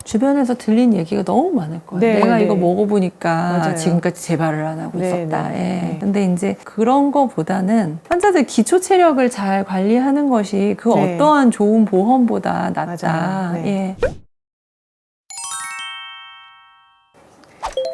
주변에서 들린 얘기가 너무 많을 거예요. 네, 내가 네. 이거 먹어보니까 맞아요. 지금까지 재발을 안 하고 네, 있었다. 네, 예. 네. 근데 이제 그런 거보다는 환자들 기초 체력을 잘 관리하는 것이 그 네. 어떠한 좋은 보험보다 낫다. 맞아요. 네. 예.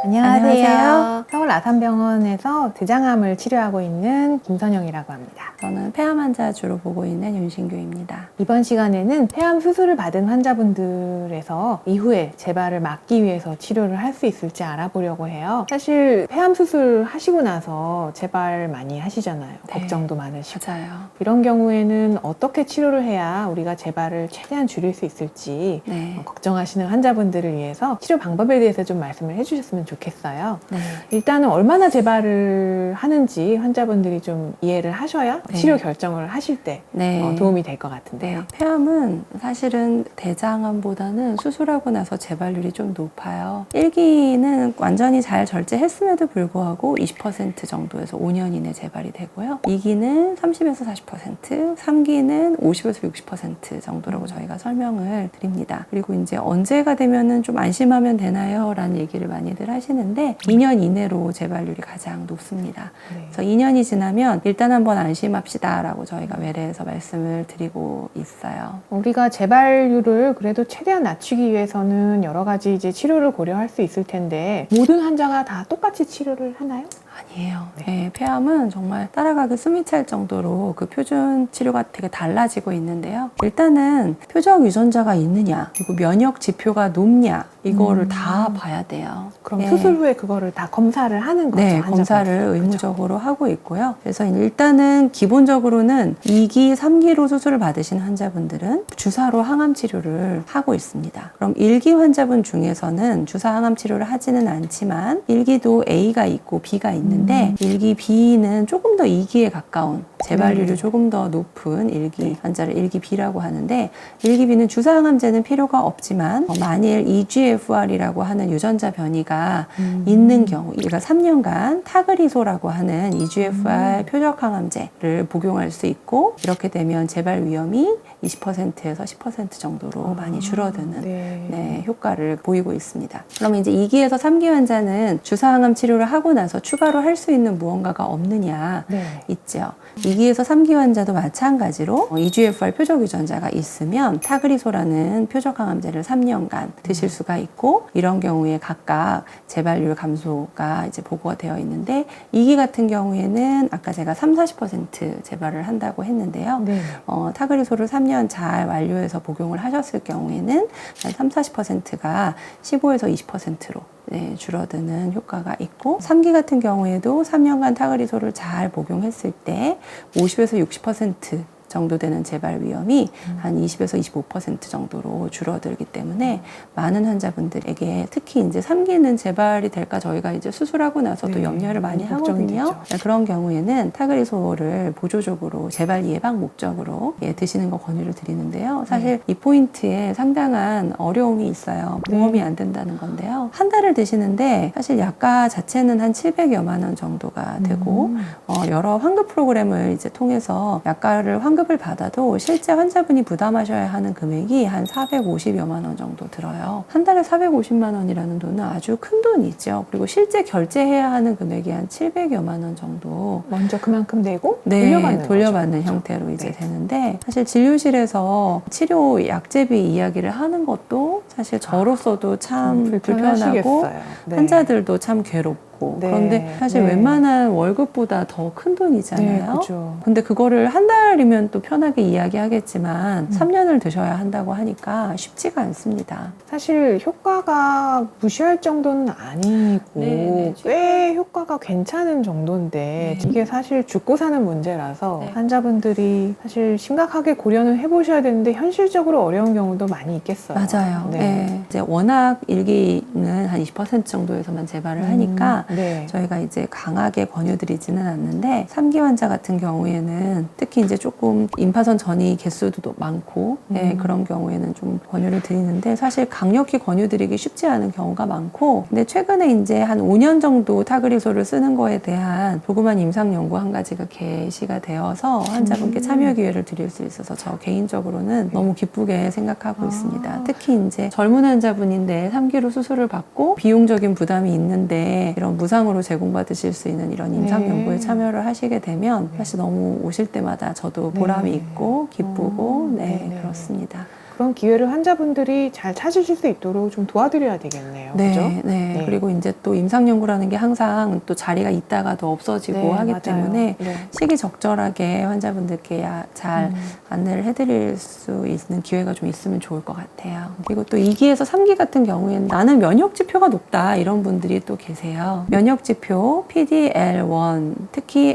안녕하세요. 서울 아산병원에서 대장암을 치료하고 있는 김선영이라고 합니다. 저는 폐암 환자 주로 보고 있는 윤신규입니다. 이번 시간에는 폐암 수술을 받은 환자분들에서 이후에 재발을 막기 위해서 치료를 할 수 있을지 알아보려고 해요. 사실 폐암 수술 하시고 나서 재발 많이 하시잖아요. 네. 걱정도 많으시고. 맞아요. 이런 경우에는 어떻게 치료를 해야 우리가 재발을 최대한 줄일 수 있을지 네. 걱정하시는 환자분들을 위해서 치료 방법에 대해서 좀 말씀을 해주셨으면 좋겠어요. 네. 일단은 얼마나 재발을 하는지 환자분들이 좀 이해를 하셔야 네. 치료 결정을 하실 때 네. 도움이 될 것 같은데요. 네. 폐암은 사실은 대장암보다는 수술하고 나서 재발률이 좀 높아요. 1기는 완전히 잘 절제했음에도 불구하고 20% 정도에서 5년 이내 재발이 되고요. 2기는 30에서 40%, 3기는 50에서 60% 정도라고 저희가 설명을 드립니다. 그리고 이제 언제가 되면은 좀 안심하면 되나요? 라는 얘기를 많이들 하시는데 2년 이내로 재발률이 가장 높습니다. 네. 그래서 2년이 지나면 일단 한번 안심합시다 라고 저희가 외래에서 말씀을 드리고 있어요. 우리가 재발률을 그래도 최대한 낮추기 위해서는 여러 가지 이제 치료를 고려할 수 있을 텐데 모든 환자가 다 똑같이 치료를 하나요? 아니에요. 네. 네, 폐암은 정말 따라가기 숨이 찰 정도로 그 표준 치료가 되게 달라지고 있는데요. 일단은 표적 유전자가 있느냐, 그리고 면역 지표가 높냐, 이거를 다 봐야 돼요. 그럼 네. 수술 후에 그거를 다 검사를 하는 거죠? 네, 환자분들? 검사를 의무적으로 하고 있고요. 그래서 일단은 기본적으로는 2기, 3기로 수술을 받으신 환자분들은 주사로 항암 치료를 하고 있습니다. 그럼 1기 환자분 중에서는 주사 항암 치료를 하지는 않지만 1기도 A가 있고 B가 있는데 1기 B는 조금 더 2기에 가까운 재발률이 네. 조금 더 높은 1기 환자를 1기 B라고 하는데 1기 B는 주사 항암제는 필요가 없지만 만일 EGFR이라고 하는 유전자 변이가 있는 경우, 우리가 3년간 타그리소라고 하는 EGFR 표적 항암제를 복용할 수 있고 이렇게 되면 재발 위험이 20%에서 10% 정도로 많이 줄어드는 네, 효과를 보이고 있습니다. 그러면 이제 2기에서 3기 환자는 주사 항암 치료를 하고 나서 추가로 할 수 있는 무언가가 없느냐 네. 있죠. 2기에서 3기 환자도 마찬가지로 EGFR 표적 유전자가 있으면 타그리소라는 표적 항암제를 3년간 드실 수가 있고 이런 경우에 각각 재발률 감소가 이제 보고가 되어 있는데 2기 같은 경우에는 아까 제가 30-40% 재발을 한다고 했는데요. 네. 타그리소를 3년 잘 완료해서 복용을 하셨을 경우에는 한 30-40%가 15에서 20%로 네, 줄어드는 효과가 있고 3기 같은 경우에도 3년간 타그리소를 잘 복용했을 때 50에서 60% 정도 되는 재발 위험이 한 20에서 25% 정도로 줄어들기 때문에 많은 환자분들에게 특히 이제 3기는 재발이 될까 저희가 이제 수술하고 나서도 네, 염려를 많이 걱정이 하거든요. 되죠. 그런 경우에는 타그리소를 보조적으로 재발 예방 목적으로 드시는 거 권유를 드리는데요. 사실 이 포인트에 상당한 어려움이 있어요. 보험이 안 된다는 건데요. 한 달을 드시는데 사실 약가 자체는 한 700여만 원 정도가 되고 여러 환급 프로그램을 이제 통해서 약가를 환급을 받아도 실제 환자분이 부담하셔야 하는 금액이 한 450여만 원 정도 들어요. 한 달에 450만 원이라는 돈은 아주 큰 돈이죠. 그리고 실제 결제해야 하는 금액이 한 700여만 원 정도 먼저 그만큼 내고 네, 돌려받는 거죠. 형태로 이제 네. 되는데 사실 진료실에서 치료 약제비 이야기를 하는 것도 사실 저로서도 참 불편하고 불편하시겠어요. 네. 환자들도 참 괴롭고 네. 그런데 사실 네. 웬만한 월급보다 더 큰 돈이잖아요. 네, 그죠. 근데 그거를 한 달이면 또 편하게 이야기하겠지만 3년을 드셔야 한다고 하니까 쉽지가 않습니다. 사실 효과가 무시할 정도는 아니고 네, 꽤 효과가 괜찮은 정도인데 네. 이게 사실 죽고 사는 문제라서 네. 환자분들이 사실 심각하게 고려는 해보셔야 되는데 현실적으로 어려운 경우도 많이 있겠어요. 맞아요. 네. 이제 워낙 1기는 한 20% 정도에서만 재발을 하니까 네. 저희가 이제 강하게 권유드리지는 않는데 3기 환자 같은 경우에는 특히 이제 조금 임파선 전이 개수도 많고 예, 그런 경우에는 좀 권유를 드리는데 사실 강력히 권유드리기 쉽지 않은 경우가 많고 근데 최근에 이제 한 5년 정도 타그리소를 쓰는 거에 대한 조그만 임상 연구 한 가지가 게시가 되어서 환자분께 참여 기회를 드릴 수 있어서 저 개인적으로는 너무 기쁘게 생각하고 있습니다. 특히 이제 젊은 환자분인데 3기로 수술을 받고 비용적인 부담이 있는데 이런 무상으로 제공받으실 수 있는 이런 임상 네. 연구에 참여를 하시게 되면 사실 너무 오실 때마다 저도 보람이 네. 있고 기쁘고 네, 네. 그렇습니다. 그런 기회를 환자분들이 잘 찾으실 수 있도록 좀 도와드려야 되겠네요. 그죠? 네, 네. 그리고 이제 또 임상 연구라는 게 항상 또 자리가 있다가도 없어지고 네, 하기 맞아요. 때문에 네. 시기적절하게 환자분들께 잘 안내를 해드릴 수 있는 기회가 좀 있으면 좋을 것 같아요. 그리고 또 2기에서 3기 같은 경우에는 나는 면역 지표가 높다 이런 분들이 또 계세요. 면역 지표 PD-L1 특히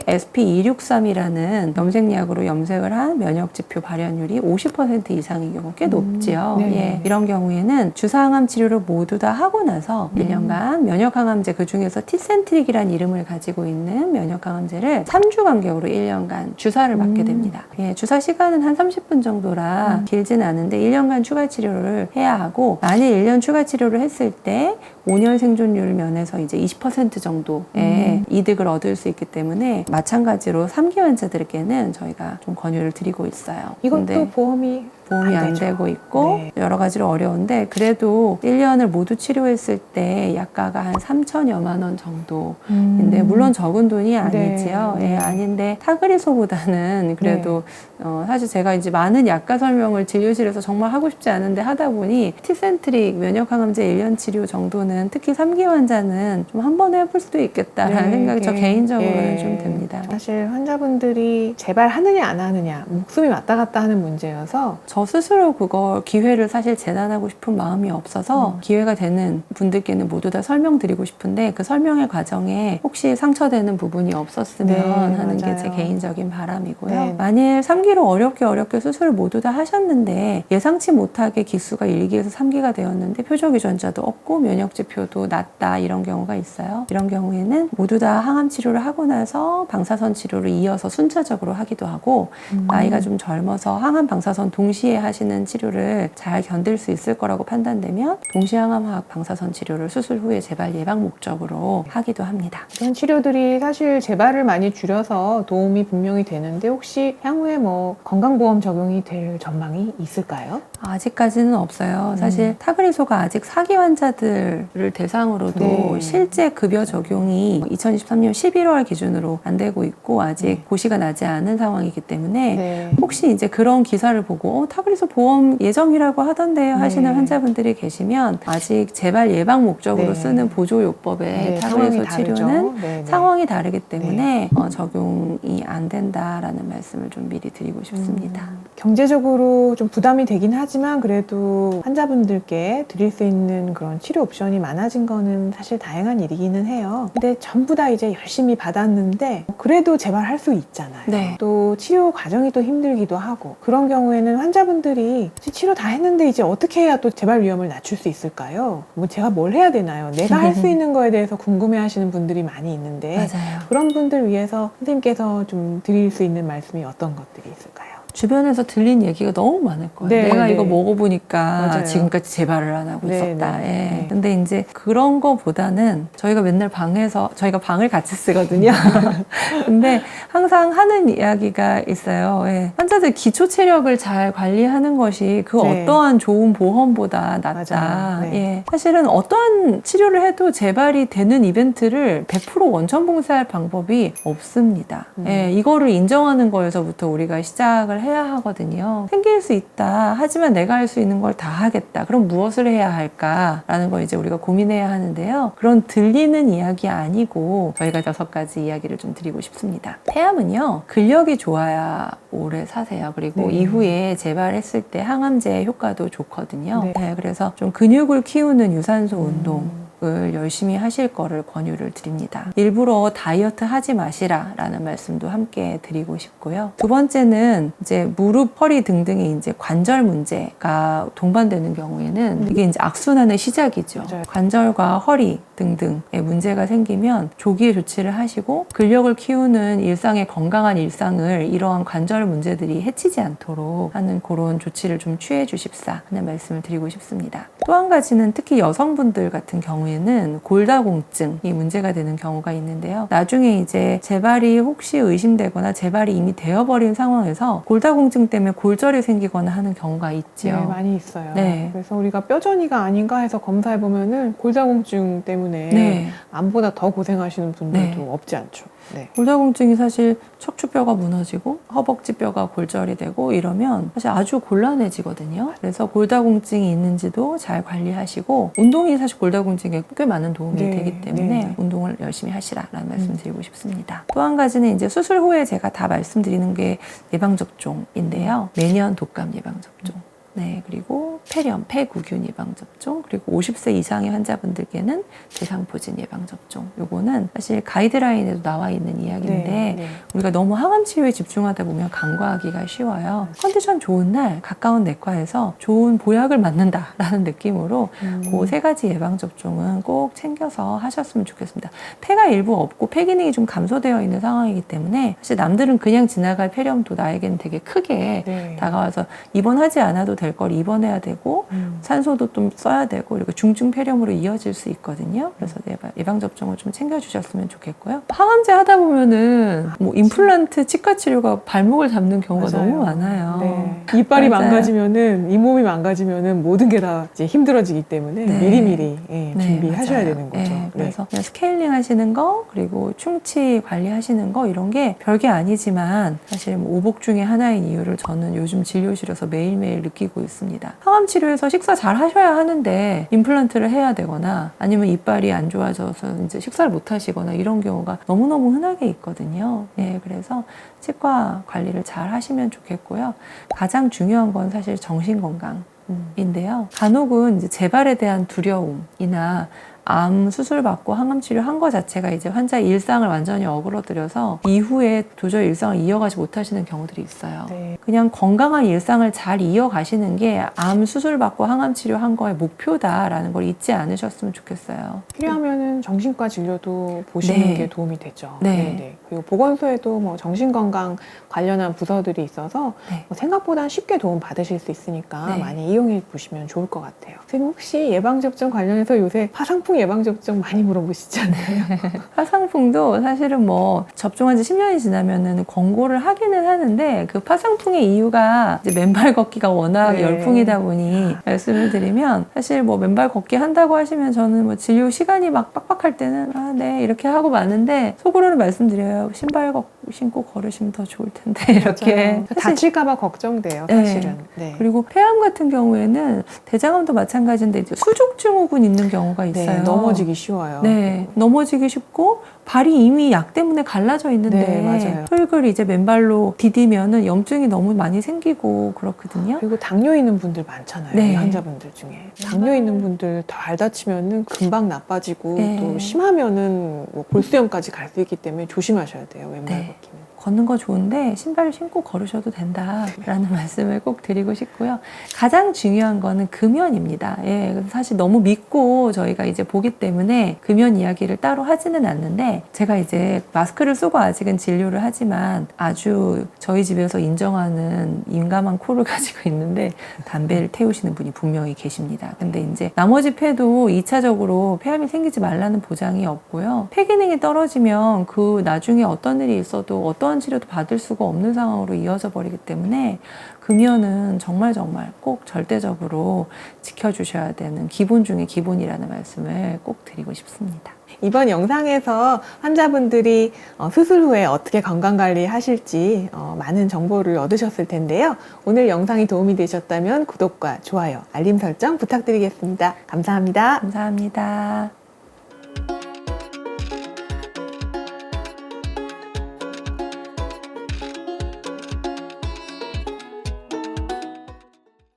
SP263이라는 염색약으로 염색을 한 면역 지표 발현율이 50% 이상인 경우 꽤 높지요. 네. 예, 이런 경우에는 주사항암 치료를 모두 다 하고 나서 1년간 면역항암제 그 중에서 티센트릭이라는 이름을 가지고 있는 면역항암제를 3주 간격으로 1년간 주사를 맞게 됩니다. 예, 주사 시간은 한 30분 정도라 길진 않은데 1년간 추가 치료를 해야 하고 만일 1년 추가 치료를 했을 때 5년 생존율 면에서 이제 20% 정도의 이득을 얻을 수 있기 때문에 마찬가지로 3기 환자들에게는 저희가 좀 권유를 드리고 있어요. 이것도 근데 보험이 안 되죠. 되고 있고 네. 여러 가지로 어려운데 그래도 1년을 모두 치료했을 때 약가가 한 3천여만 원 정도인데 물론 적은 돈이 아니지요. 네. 예, 아닌데 타그리소보다는 그래도 사실 제가 이제 많은 약가 설명을 진료실에서 정말 하고 싶지 않은데 하다 보니 티센트릭 면역항암제 1년 치료 정도는 특히 3기 환자는 좀 한 번 해볼 수도 있겠다라는 생각이 저 개인적으로는 좀 듭니다. 사실 환자분들이 재발하느냐 안 하느냐 목숨이 왔다 갔다 하는 문제여서 저 스스로 그거 기회를 사실 재단하고 싶은 마음이 없어서 기회가 되는 분들께는 모두 다 설명드리고 싶은데 그 설명의 과정에 혹시 상처되는 부분이 없었으면 네, 하는 게 맞아요. 제 개인적인 바람이고요. 네. 만일 3기로 어렵게 수술을 모두 다 하셨는데 예상치 못하게 기수가 1기에서 3기가 되었는데 표적 유전자도 없고 면역 지표도 낮다 이런 경우가 있어요. 이런 경우에는 모두 다 항암 치료를 하고 나서 방사선 치료를 이어서 순차적으로 하기도 하고 나이가 좀 젊어서 항암 방사선 동시에 하시는 치료를 잘 견딜 수 있을 거라고 판단되면 동시항암화학 방사선 치료를 수술 후에 재발 예방 목적으로 하기도 합니다. 이런 치료들이 사실 재발을 많이 줄여서 도움이 분명히 되는데 혹시 향후에 뭐 건강보험 적용이 될 전망이 있을까요? 아직까지는 없어요. 사실 타그리소가 아직 4기 환자들을 대상으로도 네. 실제 급여 적용이 2023년 11월 기준으로 안 되고 있고 아직 고시가 나지 않은 상황이기 때문에 네. 혹시 이제 그런 기사를 보고 타그리소 보험 예정이라고 하던데요 하시는 네. 환자분들이 계시면 아직 재발 예방 목적으로 네. 쓰는 보조요법의 네, 타그리소 상황이 치료는 다르죠. 네, 네. 상황이 다르기 때문에 적용이 안 된다라는 말씀을 좀 미리 드리고 싶습니다. 경제적으로 좀 부담이 되긴 하지만 그래도 환자분들께 드릴 수 있는 그런 치료 옵션이 많아진 거는 사실 다행한 일이기는 해요. 근데 전부 다 이제 열심히 받았는데 그래도 재발할 수 있잖아요. 네. 또 치료 과정이 또 힘들기도 하고 그런 경우에는 환자분들이 치료 다 했는데 이제 어떻게 해야 또 재발 위험을 낮출 수 있을까요? 뭐 제가 뭘 해야 되나요? 내가 할 수 있는 거에 대해서 궁금해하시는 분들이 많이 있는데 맞아요. 그런 분들 위해서 선생님께서 좀 드릴 수 있는 말씀이 어떤 것들이 있을까요? 주변에서 들린 얘기가 너무 많을 거예요. 네, 내가 네. 이거 먹어보니까 맞아요. 지금까지 재발을 안 하고 네, 있었다. 네, 예. 네. 근데 이제 그런 거보다는 저희가 맨날 저희가 방을 같이 쓰거든요. 근데 항상 하는 이야기가 있어요. 예. 환자들 기초 체력을 잘 관리하는 것이 그 네. 어떠한 좋은 보험보다 낫다. 맞아요. 네. 예. 사실은 어떠한 치료를 해도 재발이 되는 이벤트를 100% 원천 봉쇄할 방법이 없습니다. 예. 이거를 인정하는 거에서부터 우리가 시작을 해야 하거든요. 생길 수 있다. 하지만 내가 할 수 있는 걸 다 하겠다. 그럼 무엇을 해야 할까라는 걸 이제 우리가 고민해야 하는데요. 그런 들리는 이야기 아니고 저희가 6가지 이야기를 좀 드리고 싶습니다. 폐암은요. 근력이 좋아야 오래 사세요. 그리고 네. 이후에 재발했을 때 항암제 효과도 좋거든요. 네. 네, 그래서 좀 근육을 키우는 유산소 운동 운동을 열심히 하실 거를 권유를 드립니다. 일부러 다이어트 하지 마시라 라는 말씀도 함께 드리고 싶고요. 두 번째는 이제 무릎, 허리 등등의 이제 관절 문제가 동반되는 경우에는 이게 이제 악순환의 시작이죠. 맞아요. 관절과 허리 등등의 문제가 생기면 조기에 조치를 하시고 근력을 키우는 일상의 건강한 일상을 이러한 관절 문제들이 해치지 않도록 하는 그런 조치를 좀 취해 주십사 하는 말씀을 드리고 싶습니다. 또 한 가지는 특히 여성분들 같은 경우에는 골다공증이 문제가 되는 경우가 있는데요. 나중에 이제 재발이 혹시 의심되거나 재발이 이미 되어버린 상황에서 골다공증 때문에 골절이 생기거나 하는 경우가 있죠. 네, 많이 있어요. 네. 그래서 우리가 뼈전이가 아닌가 해서 검사해보면은 골다공증 때문에 네. 암보다 더 고생하시는 분들도 네. 없지 않죠. 네. 골다공증이 사실 척추뼈가 무너지고 허벅지뼈가 골절이 되고 이러면 사실 아주 곤란해지거든요. 그래서 골다공증이 있는지도 잘 관리하시고 운동이 사실 골다공증에 꽤 많은 도움이 네, 되기 때문에 네. 운동을 열심히 하시라라는 말씀 드리고 싶습니다. 또 한 가지는 이제 수술 후에 제가 다 말씀드리는 게 예방접종인데요. 매년 독감 예방접종. 네, 그리고 폐렴, 폐구균 예방접종, 그리고 50세 이상의 환자분들께는 대상포진 예방접종. 요거는 사실 가이드라인에도 나와 있는 이야기인데 네. 우리가 너무 항암 치료에 집중하다 보면 간과하기가 쉬워요. 컨디션 좋은 날 가까운 내과에서 좋은 보약을 맞는다라는 느낌으로 그 세 가지 예방접종은 꼭 챙겨서 하셨으면 좋겠습니다. 폐가 일부 없고 폐 기능이 좀 감소되어 있는 상황이기 때문에 사실 남들은 그냥 지나갈 폐렴도 나에게는 되게 크게 네. 다가와서 입원하지 않아도 될 걸 입원해야 되고 산소도 좀 써야 되고 그리고 중증 폐렴으로 이어질 수 있거든요. 그래서 예방접종을 좀 챙겨주셨으면 좋겠고요. 항암제 하다 보면은 뭐 임플란트 치과 치료가 발목을 잡는 경우가 맞아요. 너무 많아요. 네. 이빨이 맞아요. 망가지면은 잇몸이 망가지면은 모든 게 다 이제 힘들어지기 때문에 네. 미리미리 네, 준비하셔야 맞아요. 되는 거죠. 네, 그래서 그냥 스케일링 하시는 거 그리고 충치 관리하시는 거 이런 게 별게 아니지만 사실 뭐 오복 중에 하나인 이유를 저는 요즘 진료실에서 매일매일 느끼고 있습니다. 항암 치료에서 식사 잘 하셔야 하는데 임플란트를 해야 되거나 아니면 이빨이 안 좋아져서 이제 식사를 못 하시거나 이런 경우가 너무너무 흔하게 있거든요. 네, 그래서 치과 관리를 잘 하시면 좋겠고요. 가장 중요한 건 사실 정신 건강. 인데요. 간혹은 이제 재발에 대한 두려움이나 암 수술 받고 항암 치료 한 거 자체가 이제 환자의 일상을 완전히 어그러뜨려서 이후에 도저히 일상을 이어가지 못하시는 경우들이 있어요. 네. 그냥 건강한 일상을 잘 이어가시는 게 암 수술 받고 항암 치료 한 거의 목표다라는 걸 잊지 않으셨으면 좋겠어요. 필요하면은 정신과 진료도 보시는 네. 게 도움이 되죠. 네. 그리고 보건소에도 뭐 정신건강 관련한 부서들이 있어서 네. 뭐 생각보다 쉽게 도움 받으실 수 있으니까 네. 많이 이용해 보시면 좋을 것 같아요. 선생님 혹시 예방접종 관련해서 요새 파상풍 예방접종 많이 물어보시지 않나요? 파상풍도 사실은 뭐 접종한 지 10년이 지나면은 권고를 하기는 하는데 그 파상풍의 이유가 이제 맨발 걷기가 워낙 네. 열풍이다 보니 말씀을 드리면 사실 뭐 맨발 걷기 한다고 하시면 저는 뭐 진료 시간이 막 빡빡할 때는 아, 네 이렇게 하고 마는데 속으로는 말씀드려요. 신발 신고 걸으시면 더 좋을 텐데 이렇게 맞아요. 다칠까봐 걱정돼요, 네. 사실은. 네. 그리고 폐암 같은 경우에는 대장암도 마찬가지인데 이제 수족증후군 있는 경우가 있어요. 네, 넘어지기 쉬워요. 네, 넘어지기 쉽고 발이 이미 약 때문에 갈라져 있는데 네, 맞아요. 흙을 이제 맨발로 디디면은 염증이 너무 많이 생기고 그렇거든요. 그리고 당뇨 있는 분들 많잖아요. 네. 이 환자분들 중에. 당뇨 있는 분들 잘 다치면은 금방 나빠지고 네. 또 심하면은 뭐 골수염까지 갈 수 있기 때문에 조심하셔야 돼요. 왼발 네. 걷기는. 걷는 거 좋은데 신발을 신고 걸으셔도 된다라는 말씀을 꼭 드리고 싶고요. 가장 중요한 거는 금연입니다. 예, 사실 너무 믿고 저희가 이제 보기 때문에 금연 이야기를 따로 하지는 않는데 제가 이제 마스크를 쓰고 아직은 진료를 하지만 아주 저희 집에서 인정하는 인감한 코를 가지고 있는데 담배를 태우시는 분이 분명히 계십니다. 근데 이제 나머지 폐도 2차적으로 폐암이 생기지 말라는 보장이 없고요. 폐 기능이 떨어지면 그 나중에 어떤 일이 있어도 어떠한 치료도 받을 수가 없는 상황으로 이어져 버리기 때문에 금연은 정말 꼭 절대적으로 지켜주셔야 되는 기본 중에 기본이라는 말씀을 꼭 드리고 싶습니다. 이번 영상에서 환자분들이 수술 후에 어떻게 건강관리 하실지 많은 정보를 얻으셨을 텐데요. 오늘 영상이 도움이 되셨다면 구독과 좋아요, 알림 설정 부탁드리겠습니다. 감사합니다. 감사합니다.